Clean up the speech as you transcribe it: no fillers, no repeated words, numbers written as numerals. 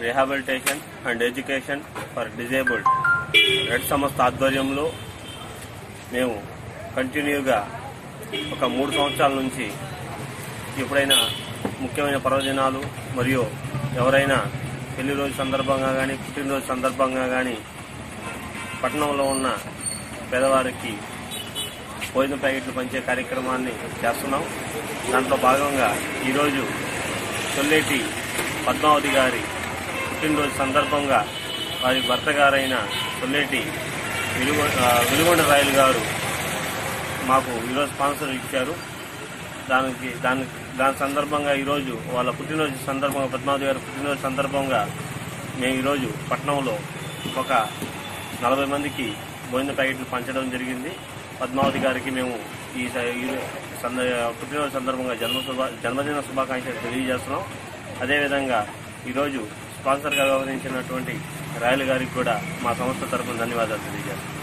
Rehabilitation and education for disabled red సంస్థ ఆధ్వర్యంలో మేము కంటిన్యూగా ఒక 3 సంవత్సరాల నుంచి ఎప్పుడైనా ముఖ్యమైన పర్వదినాలు మరియు ఎవరైనా పెళ్లి రోజు సందర్భంగా కానీ పుట్టినరోజు సందర్భంగా కానీ పట్టణంలో ఉన్న పేదవారికి భోజన ప్యాకెట్లు పంచే కార్యక్రమాన్ని చేస్తున్నాం. దాంట్లో భాగంగా ఈరోజు సొల్లేటి పద్మావతి గారి పుట్టినరోజు సందర్భంగా వారి భర్త గారైన సొల్లేటి వెలుగొండ రాయలు గారు మాకు ఈరోజు స్పాన్సర్ ఇచ్చారు. దాని సందర్భంగా ఈరోజు వాళ్ళ పుట్టినరోజు సందర్భంగా పద్మావతి గారి పుట్టినరోజు సందర్భంగా మేము ఈరోజు పట్టణంలో ఒక 40 మందికి భోజన ప్యాకెట్లు పంచడం జరిగింది. పద్మావతి గారికి మేము ఈ పుట్టినరోజు సందర్భంగా జన్మదిన శుభాకాంక్షలు తెలియజేస్తున్నాం. అదేవిధంగా ఈరోజు స్పాన్సర్గా వ్యవహరించినటువంటి రాయలు గారికి కూడా మా సంస్థ తరఫున ధన్యవాదాలు తెలియజేస్తున్నాం.